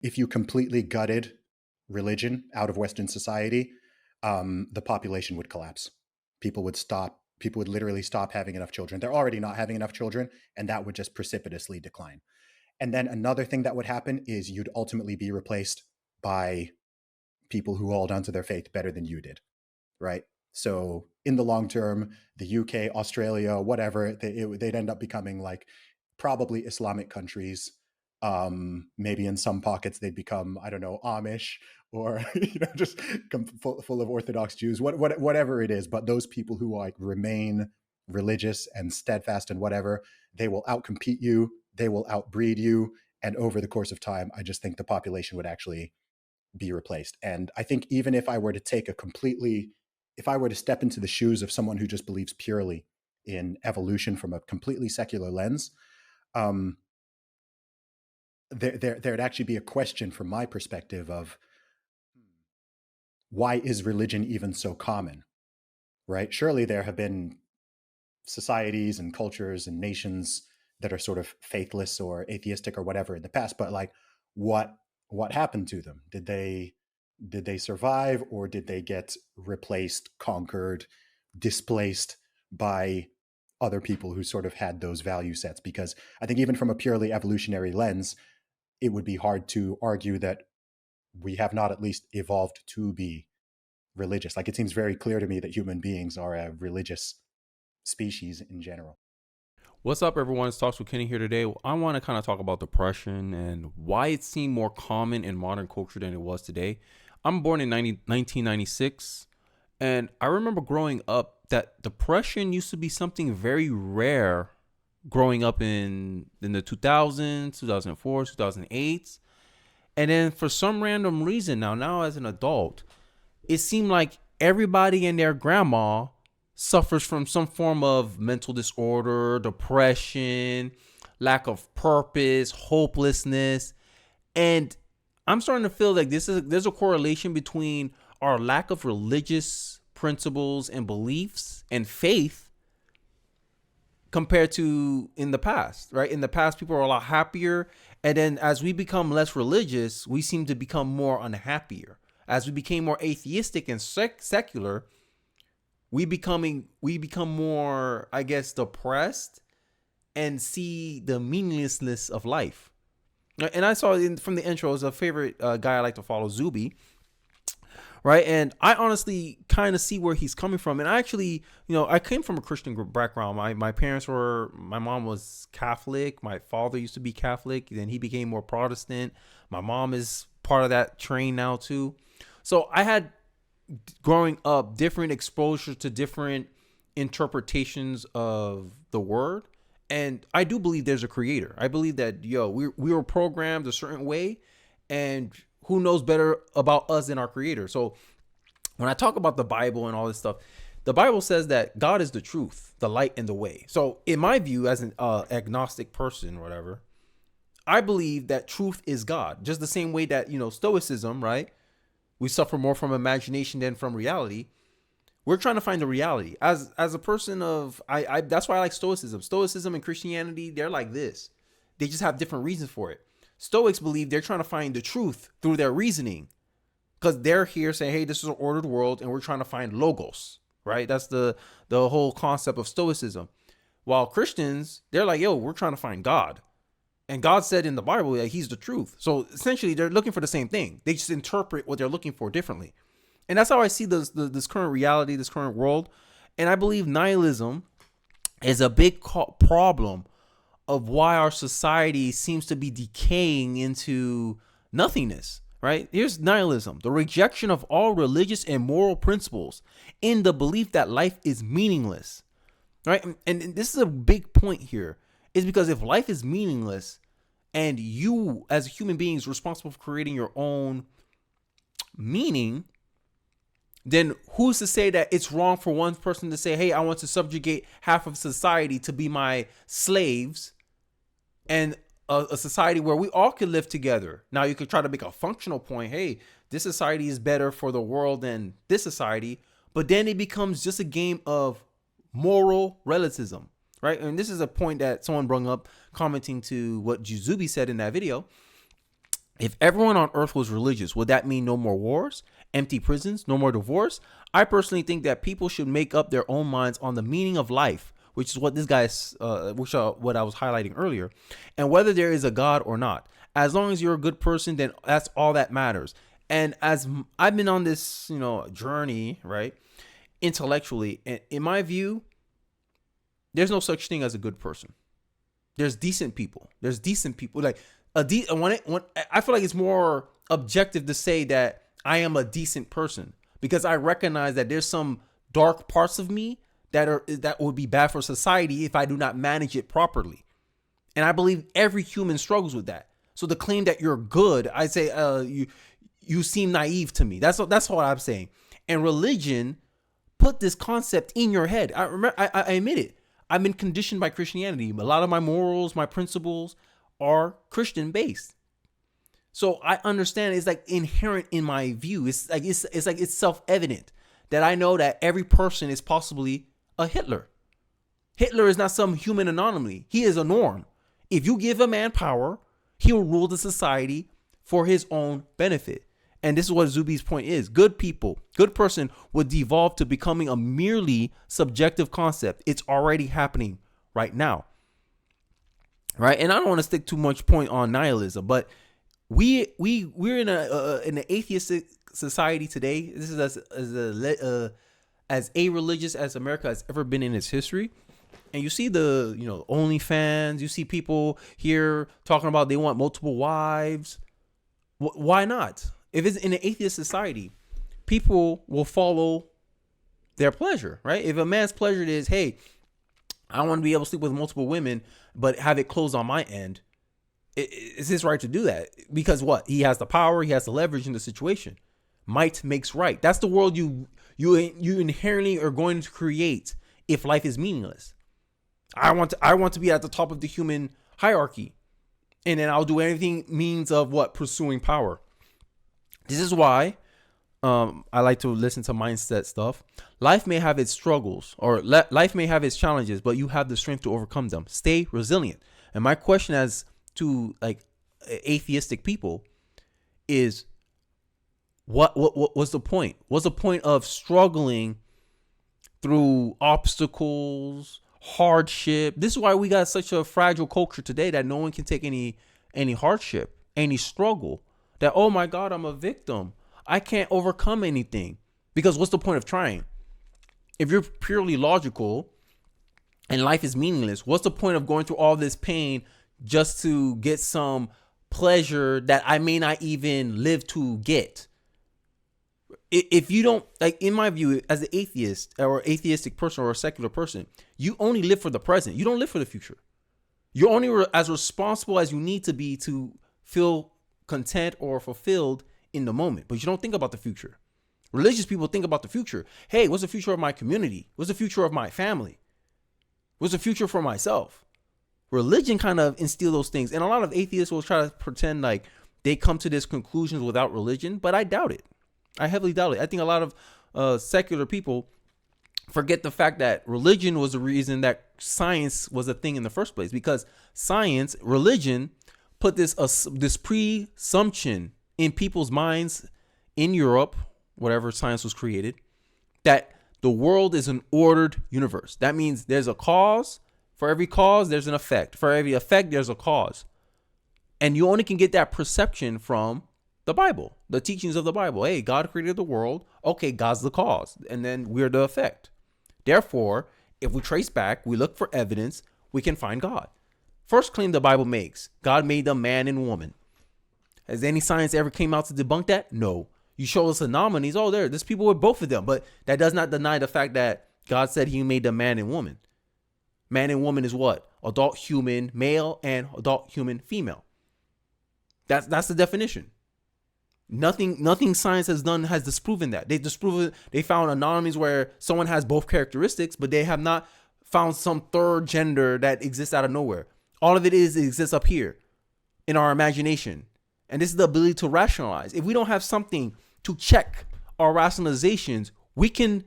if you completely gutted religion out of Western society, the population would collapse. People would stop. People would literally stop having enough children. They're already not having enough children, and that would just precipitously decline. And then another thing that would happen is you'd ultimately be replaced by people who hold onto their faith better than you did, right? So in the long term, the UK, Australia, whatever, they'd end up becoming like probably Islamic countries. Maybe in some pockets they'd become, I don't know, Amish, or just full of Orthodox Jews, whatever it is. But those people who like remain religious and steadfast and whatever, they will outcompete you, they will outbreed you, and over the course of time, I just think the population would actually be replaced. And I think even if I were to take a completely, if I were to step into the shoes of someone who just believes purely in evolution from a completely secular lens, um, there'd actually be a question from my perspective of why is religion even so common, right? Surely there have been societies and cultures and nations that are sort of faithless or atheistic or whatever in the past, but like what what happened to them? Did they survive, or did they get replaced, conquered, displaced by other people who sort of had those value sets? Because I think even from a purely evolutionary lens, it would be hard to argue that we have not at least evolved to be religious. Like, it seems very clear to me that human beings are a religious species in general. What's up, everyone? It's Talks with Kenny here today. I want to kind of talk about depression and why it seemed more common in modern culture than it was today. I'm born in 1996, and I remember growing up that depression used to be something very rare growing up in the 2000s, 2004, 2008. And then for some random reason, now as an adult, it seemed like everybody and their grandma suffers from some form of mental disorder, depression, lack of purpose, hopelessness. And I'm starting to feel like there's a correlation between our lack of religious principles and beliefs and faith compared to in the past, right? In the past, people are a lot happier. And then as we become less religious, we seem to become more unhappier. As we became more atheistic and secular, we become more, I guess, depressed and see the meaninglessness of life. And I saw from the intro is a favorite guy I like to follow, Zuby, right? And I honestly kind of see where he's coming from. And I actually, I came from a Christian background. My mom was Catholic. My father used to be Catholic. Then he became more Protestant. My mom is part of that train now too. So I had, growing up, different exposure to different interpretations of the word. And I do believe there's a creator. I believe that, we were programmed a certain way, and who knows better about us than our creator. So when I talk about the Bible and all this stuff, the Bible says that God is the truth, the light, and the way. So in my view, as an agnostic person or whatever, I believe that truth is God. Just the same way that, Stoicism, right? We suffer more from imagination than from reality. We're trying to find the reality. As a person of, I that's why I like Stoicism. Stoicism and Christianity, they're like this. They just have different reasons for it. Stoics believe they're trying to find the truth through their reasoning, because they're here saying, hey, this is an ordered world and we're trying to find logos, right? That's the whole concept of Stoicism. While Christians, they're like, yo, we're trying to find God. And God said in the Bible that he's the truth. So essentially, they're looking for the same thing. They just interpret what they're looking for differently. And that's how I see this current reality, this current world. And I believe nihilism is a big problem of why our society seems to be decaying into nothingness, right? Here's nihilism: the rejection of all religious and moral principles in the belief that life is meaningless, right? And this is a big point here, is because if life is meaningless and you as a human being is responsible for creating your own meaning, then who's to say that it's wrong for one person to say, hey, I want to subjugate half of society to be my slaves, and a society where we all can live together. Now you could try to make a functional point, hey, this society is better for the world than this society, but then it becomes just a game of moral relativism, right? And this is a point that someone brought up commenting to what Juzubi said in that video. If everyone on earth was religious, would that mean no more wars, empty prisons, no more divorce? I personally think that people should make up their own minds on the meaning of life, which is what this guy's, what I was highlighting earlier, and whether there is a God or not. As long as you're a good person, then that's all that matters. And as I've been on this, journey, right, intellectually, and in my view, there's no such thing as a good person. There's decent people. Like when I feel like it's more objective to say that I am a decent person, because I recognize that there's some dark parts of me that would be bad for society if I do not manage it properly. And I believe every human struggles with that. So the claim that you're good, I say you seem naive to me. That's what I'm saying. And religion put this concept in your head. I admit it. I've been conditioned by Christianity. A lot of my morals, my principles are Christian based. So I understand it's like inherent in my view. It's self-evident that I know that every person is possibly a Hitler. Hitler is not some human anomaly. He is a norm. If you give a man power, he will rule the society for his own benefit. And this is what Zuby's point is. Good person would devolve to becoming a merely subjective concept. It's already happening right now. Right? And I don't want to stick too much point on nihilism, but we're in an atheistic society today. This is as a-religious as America has ever been in its history. And you see the, OnlyFans, you see people here talking about they want multiple wives. Why not? If it's in an atheist society, people will follow their pleasure, right? If a man's pleasure is, hey, I want to be able to sleep with multiple women, but have it closed on my end, it's his right to do that. Because what? He has the power, he has the leverage in the situation. Might makes right. That's the world you inherently are going to create if life is meaningless. I want to be at the top of the human hierarchy. And then I'll do anything means of what? Pursuing power. This is why I like to listen to mindset stuff. Life may have its struggles or life may have its challenges, but you have the strength to overcome them. Stay resilient. And my question as to like atheistic people is what's the point? What's the point of struggling through obstacles, hardship? This is why we got such a fragile culture today that no one can take any hardship, any struggle. That, oh my God, I'm a victim. I can't overcome anything. Because what's the point of trying? If you're purely logical and life is meaningless, what's the point of going through all this pain just to get some pleasure that I may not even live to get? If you don't, like, in my view, as an atheist or atheistic person or a secular person, you only live for the present. You don't live for the future. You're only as responsible as you need to be to feel content or fulfilled in the moment, but you don't think about the future. Religious people think about the future. Hey, what's the future of my community? What's the future of my family? What's the future for myself? Religion kind of instill those things, and a lot of atheists will try to pretend like they come to this conclusions without religion, but I doubt it. I heavily doubt it. I think a lot of secular people forget the fact that religion was the reason that science was a thing in the first place, because religion put this presumption in people's minds in Europe, whatever science was created, that the world is an ordered universe. That means there's a cause. For every cause, there's an effect. For every effect, there's a cause. And you only can get that perception from the Bible, the teachings of the Bible. Hey, God created the world. Okay, God's the cause. And then we're the effect. Therefore, if we trace back, we look for evidence, we can find God. First claim the Bible makes: God made them man and woman. Has any science ever came out to debunk that? No. You show us anomalies. Oh, there's people with both of them. But that does not deny the fact that God said he made them man and woman. Man and woman is what? Adult human male and adult human female. That's the definition. Nothing science has done has disproven that. They found anomalies where someone has both characteristics, but they have not found some third gender that exists out of nowhere. All of it exists up here in our imagination. And this is the ability to rationalize. If we don't have something to check our rationalizations, we can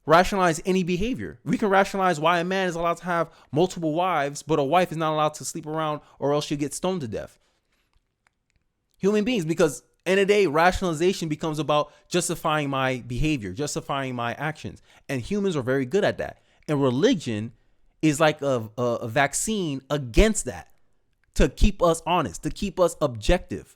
rationalize any behavior. We can rationalize why a man is allowed to have multiple wives, but a wife is not allowed to sleep around or else she'll get stoned to death. Human beings, because end of the day, rationalization becomes about justifying my behavior, justifying my actions. And humans are very good at that. And religion is like a vaccine against that, to keep us honest, to keep us objective.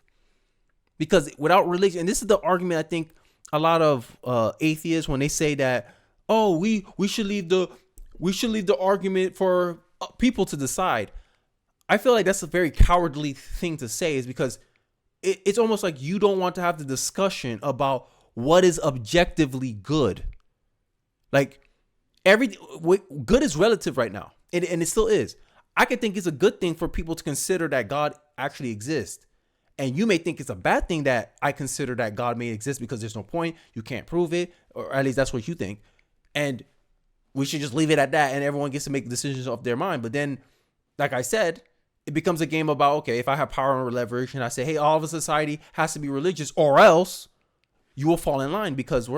Because without religion, and this is the argument I think a lot of atheists, when they say that, oh, we should leave the argument for people to decide. I feel like that's a very cowardly thing to say, is because it's almost like you don't want to have the discussion about what is objectively good. Like, good is relative right now, and it still is. I could think it's a good thing for people to consider that God actually exists. And you may think it's a bad thing that I consider that God may exist, because there's no point. You can't prove it, or at least that's what you think. And we should just leave it at that, and everyone gets to make decisions off their mind. But then, like I said, it becomes a game about, okay, if I have power and leverage and I say, hey, all of a society has to be religious, or else you will fall in line, because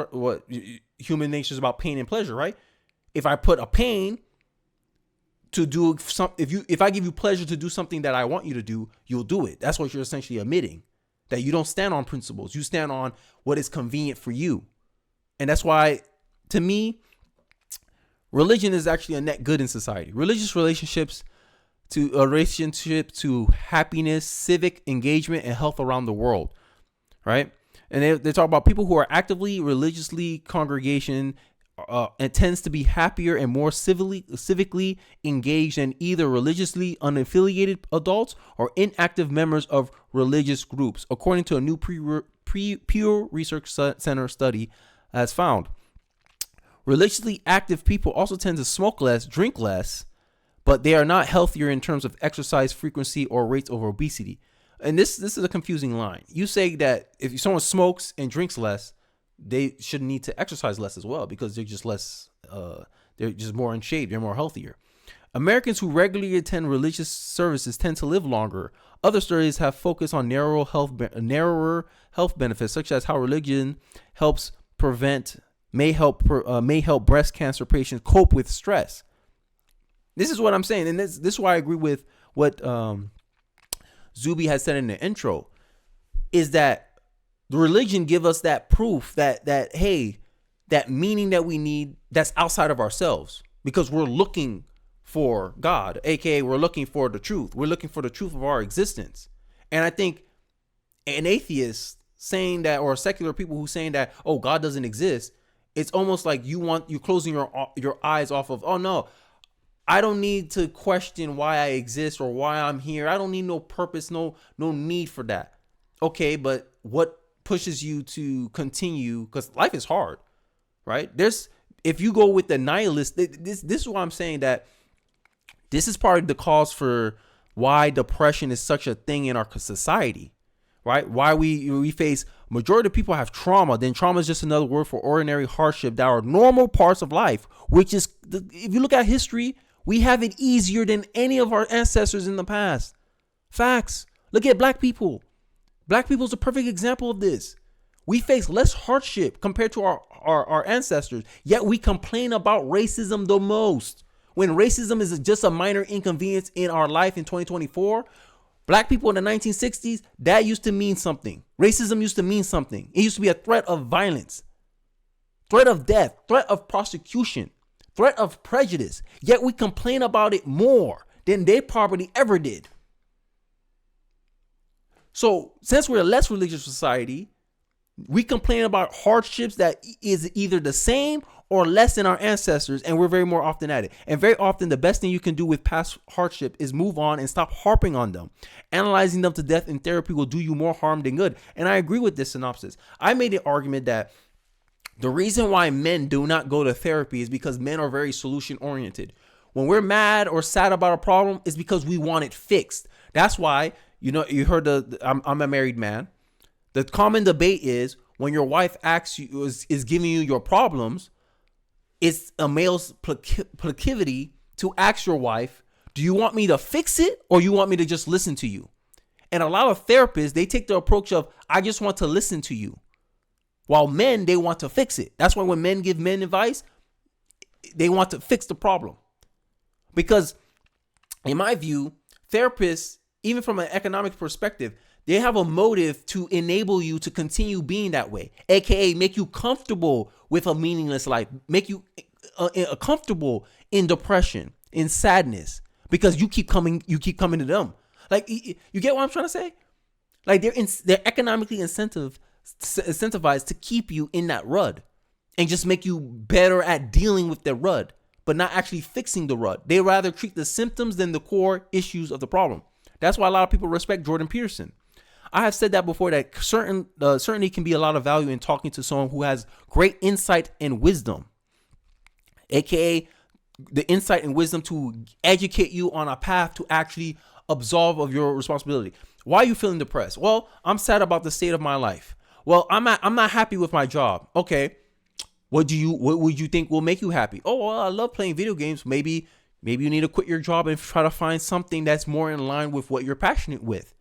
human nature is about pain and pleasure, right? If I put a pain to do if I give you pleasure to do something that I want you to do, you'll do it. That's what you're essentially admitting, that you don't stand on principles. You stand on what is convenient for you. And that's why, to me, religion is actually a net good in society. Religious relationships to a relationship to happiness, civic engagement, and health around the world, right? And they talk about people who are actively religiously congregation and tends to be happier and more civically engaged than either religiously unaffiliated adults or inactive members of religious groups, according to a new Pew Research Center study has found. Religiously active people also tend to smoke less, drink less, but they are not healthier in terms of exercise frequency or rates of obesity. And this is a confusing line. You say that if someone smokes and drinks less, they should need to exercise less as well, because they're just less, they're just more in shape, they're more healthier. Americans who regularly attend religious services tend to live longer. Other studies have focused on narrower health benefits, such as how religion may help breast cancer patients cope with stress. This is what I'm saying, and this is why I agree with what Zuby has said in the intro, is that the religion give us that proof that hey, that meaning that we need, that's outside of ourselves, because we're looking for God, aka we're looking for the truth. We're looking for the truth of our existence. And I think an atheist saying that, or secular people who saying that, oh, God doesn't exist, it's almost like you're closing your eyes off of, oh no, I don't need to question why I exist or why I'm here. I don't need no purpose, no need for that. Okay, but what pushes you to continue? Because life is hard, right? If you go with the nihilist, this is why I'm saying that this is part of the cause for why depression is such a thing in our society, right? Why we face, majority of people have trauma. Then trauma is just another word for ordinary hardship that are normal parts of life, which is, if you look at history, we have it easier than any of our ancestors in the past. Facts. Look at black people. Black people is a perfect example of this. We face less hardship compared to our ancestors, yet we complain about racism the most. When racism is just a minor inconvenience in our life in 2024, black people in the 1960s, that used to mean something. Racism used to mean something. It used to be a threat of violence, threat of death, threat of prosecution, threat of prejudice. Yet we complain about it more than they probably ever did. So since we're a less religious society, we complain about hardships that is either the same or less than our ancestors, and we're very more often at it. And very often the best thing you can do with past hardship is move on and stop harping on them. Analyzing them to death in therapy will do you more harm than good. And I agree with this synopsis. I made the argument that the reason why men do not go to therapy is because men are very solution oriented. When we're mad or sad about a problem, it's because we want it fixed. That's why, you heard I'm a married man. The common debate is when your wife asks you, is giving you your problems, it's a male's proclivity to ask your wife, do you want me to fix it or you want me to just listen to you? And a lot of therapists, they take the approach of, I just want to listen to you. While men, they want to fix it. That's why when men give men advice, they want to fix the problem. Because in my view, therapists, even from an economic perspective, They have a motive to enable you to continue being that way, aka make you comfortable with a meaningless life, make you comfortable in depression, in sadness, because you keep coming to them. Like, you get what I'm trying to say? Like, they're economically incentivized to keep you in that rut and just make you better at dealing with the rut, but not actually fixing the rut. They rather treat the symptoms than the core issues of the problem. That's why a lot of people respect Jordan Peterson. I have said that before, that certainly can be a lot of value in talking to someone who has great insight and wisdom, aka the insight and wisdom to educate you on a path to actually absolve of your responsibility. Why are you feeling depressed? Well, I'm sad about the state of my life. Well, I'm not happy with my job. Okay, what would you think will make you happy? Oh, well, I love playing video games. Maybe you need to quit your job and try to find something that's more in line with what you're passionate with.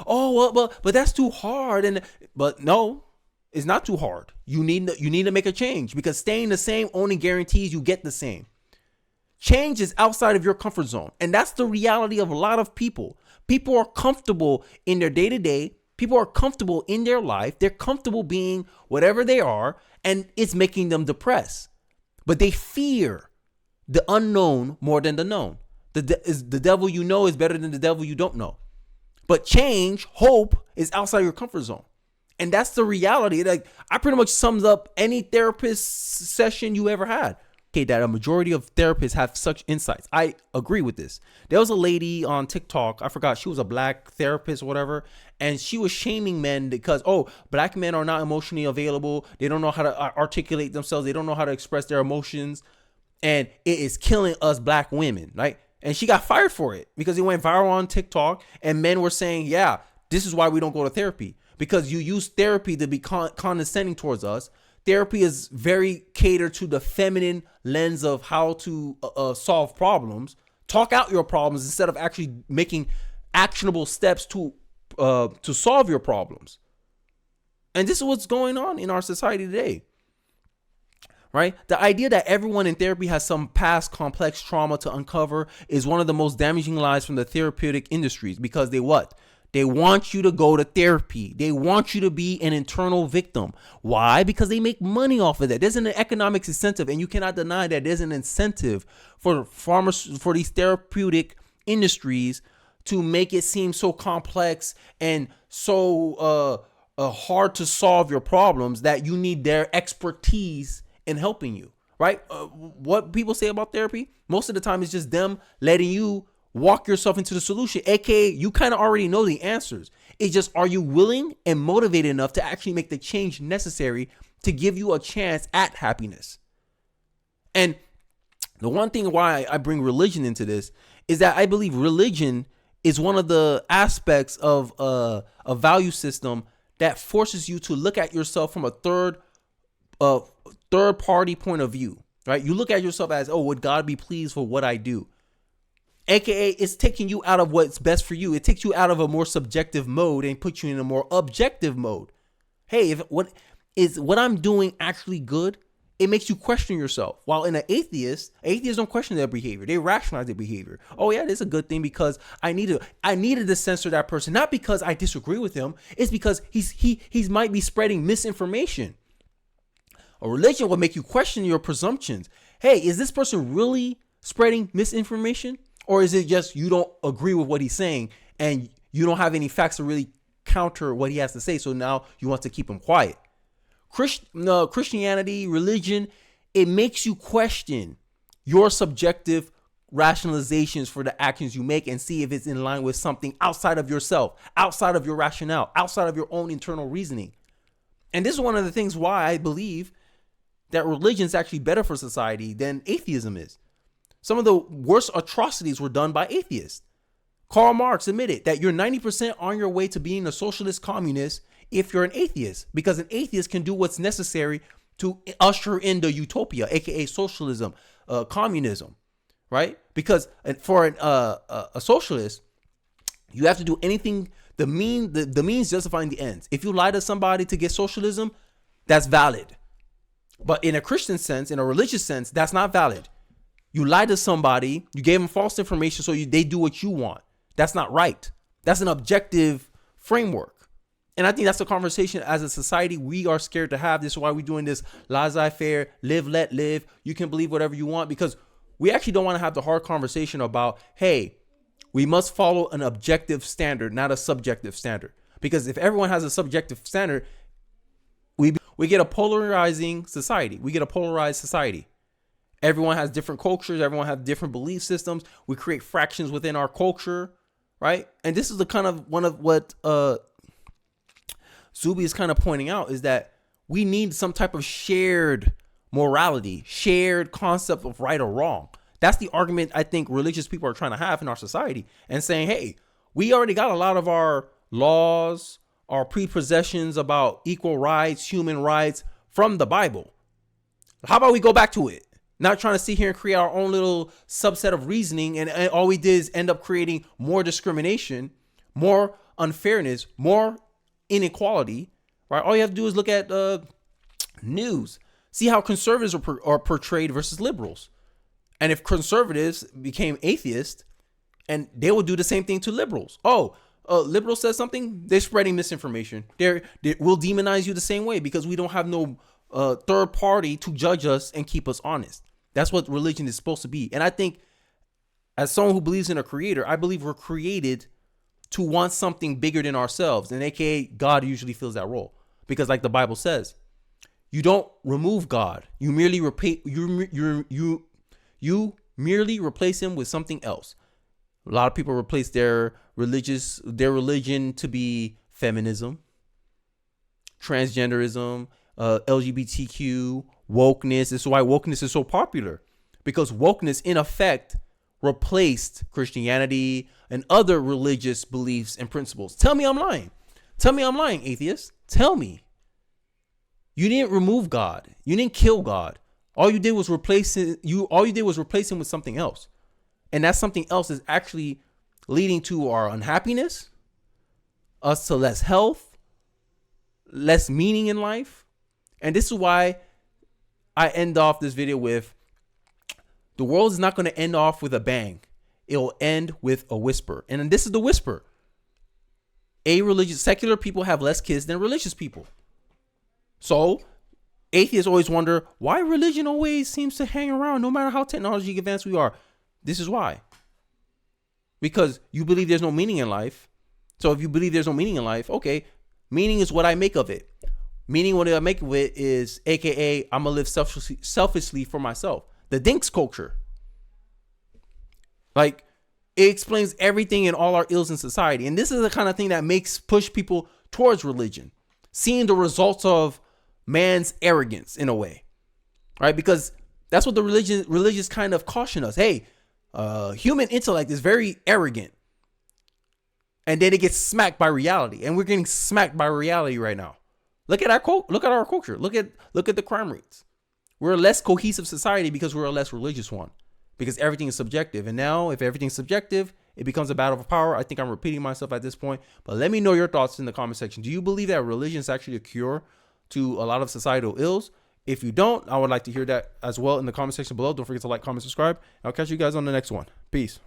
Oh, well, but that's too hard. But no, it's not too hard. You need to make a change, because staying the same only guarantees you get the same. Change is outside of your comfort zone. And that's the reality of a lot of people. People are comfortable in their day-to-day. People are comfortable in their life. They're comfortable being whatever they are, and it's making them depressed. But they fear the unknown more than the known. The devil you know is better than the devil you don't know. But change, hope, is outside your comfort zone. And that's the reality. Like, I pretty much summed up any therapist session you ever had. Okay, that a majority of therapists have such insights. I agree with this. There was a lady on TikTok, I forgot, she was a black therapist or whatever, and she was shaming men because, black men are not emotionally available. They don't know how to articulate themselves. They don't know how to express their emotions. And it is killing us black women, right? And she got fired for it because it went viral on TikTok, and men were saying, yeah, this is why we don't go to therapy, because you use therapy to be condescending towards us. Therapy is very catered to the feminine lens of how to solve problems. Talk out your problems instead of actually making actionable steps to solve your problems. And this is what's going on in our society today. Right? The idea that everyone in therapy has some past complex trauma to uncover is one of the most damaging lies from the therapeutic industries, because they want you to go to therapy. They want you to be an internal victim. Why? Because they make money off of that. There's an economic incentive, and you cannot deny that there's an incentive for these therapeutic industries to make it seem so complex and so hard to solve your problems that you need their expertise in helping you, right? What people say about therapy, most of the time, is just them letting you walk yourself into the solution, aka you kind of already know the answers. It's just, are you willing and motivated enough to actually make the change necessary to give you a chance at happiness? And the one thing why I bring religion into this is that I believe religion is one of the aspects of a value system that forces you to look at yourself from a third party point of view, right? You look at yourself as, would God be pleased for what I do? AKA, it's taking you out of what's best for you. It takes you out of a more subjective mode and puts you in a more objective mode. Hey, what I'm doing actually good? It makes you question yourself. While in an atheists don't question their behavior. They rationalize their behavior. Oh yeah, this is a good thing because I needed to censor that person, not because I disagree with him. It's because he might be spreading misinformation. A religion will make you question your presumptions. Hey, is this person really spreading misinformation? Or is it just you don't agree with what he's saying and you don't have any facts to really counter what he has to say, so now you want to keep him quiet? Christianity, religion, it makes you question your subjective rationalizations for the actions you make and see if it's in line with something outside of yourself, outside of your rationale, outside of your own internal reasoning. And this is one of the things why I believe that religion is actually better for society than atheism is. Some of the worst atrocities were done by atheists. Karl Marx admitted that you're 90% on your way to being a socialist communist if you're an atheist, because an atheist can do what's necessary to usher in the utopia, aka socialism, communism, right? Because for a socialist, you have to do anything, the means justifying the ends. If you lie to somebody to get socialism, that's valid. But in a Christian sense, in a religious sense, that's not valid. You lied to somebody, you gave them false information so they do what you want. That's not right. That's an objective framework. And I think that's a conversation as a society we are scared to have. This is why we're doing this laissez-faire, live, let live. You can believe whatever you want, because we actually don't want to have the hard conversation about, hey, we must follow an objective standard, not a subjective standard. Because if everyone has a subjective standard, we get a polarizing society. We get a polarized society. Everyone has different cultures. Everyone has different belief systems. We create fractions within our culture, right? And this is the kind of one of what Zuby is kind of pointing out, is that we need some type of shared morality, shared concept of right or wrong. That's the argument I think religious people are trying to have in our society, and saying, hey, we already got a lot of our laws, our prepossessions about equal rights, human rights from the Bible. How about we go back to it? Not trying to sit here and create our own little subset of reasoning, and all we did is end up creating more discrimination, more unfairness, more inequality, right? All you have to do is look at news, see how conservatives are portrayed versus liberals. And if conservatives became atheists, and they will do the same thing to liberals. Oh, liberal says something, they're spreading misinformation. They will demonize you the same way, because we don't have no third party to judge us and keep us honest. That's what religion is supposed to be. And I think, as someone who believes in a creator, I believe we're created to want something bigger than ourselves, and aka God usually fills that role, because like the Bible says, you don't remove God, you merely you merely replace him with something else. A lot of people replace their religion to be feminism, transgenderism, LGBTQ, wokeness. This is why wokeness is so popular, because wokeness in effect replaced Christianity and other religious beliefs and principles. Tell me I'm lying. Tell me I'm lying, atheist. Tell me. You didn't remove God. You didn't kill God. All you did was replace him with something else. And that something else is actually leading to our unhappiness, us to less health, less meaning in life. And this is why I end off this video with, the world is not going to end off with a bang. It'll end with a whisper. And this is the whisper. Secular people have less kids than religious people. So atheists always wonder why religion always seems to hang around no matter how technology advanced we are. This is why. Because you believe there's no meaning in life. So if you believe there's no meaning in life, okay, meaning is what I make of it. Meaning what I make of it is, aka, I'm going to live selfishly for myself. The Dinks culture. Like, it explains everything in all our ills in society. And this is the kind of thing that push people towards religion. Seeing the results of man's arrogance in a way. Right? Because that's what the religious kind of caution us. Hey, human intellect is very arrogant. And then it gets smacked by reality. And we're getting smacked by reality right now. Look at our culture. Look at the crime rates. We're a less cohesive society because we're a less religious one. Because everything is subjective. And now, if everything's subjective, it becomes a battle of power. I think I'm repeating myself at this point. But let me know your thoughts in the comment section. Do you believe that religion is actually a cure to a lot of societal ills? If you don't, I would like to hear that as well in the comment section below. Don't forget to like, comment, subscribe. I'll catch you guys on the next one. Peace.